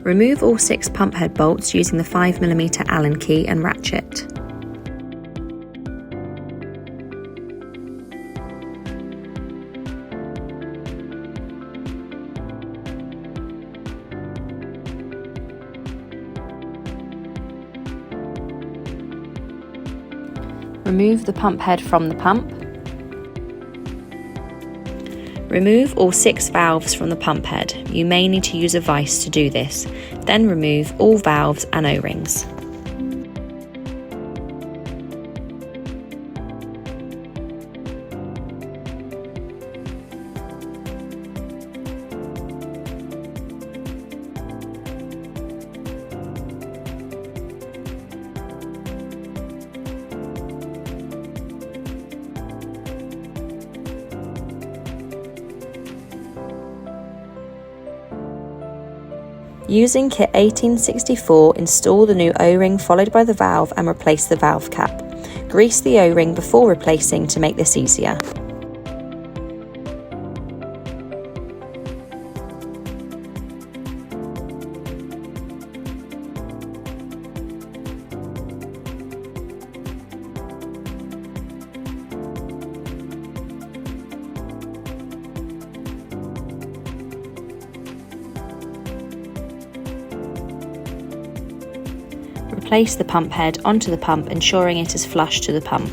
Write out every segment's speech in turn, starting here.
Remove all 6 pump head bolts using the 5mm Allen key and ratchet. Remove the pump head from the pump. Remove all 6 valves from the pump head. You may need to use a vise to do this. Then remove all valves and O-rings. Using kit 1864, install the new O-ring followed by the valve and replace the valve cap. Grease the O-ring before replacing to make this easier. Place the pump head onto the pump, ensuring it is flush to the pump.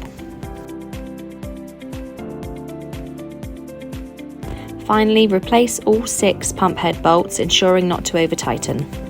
Finally, replace all 6 pump head bolts, ensuring not to over-tighten.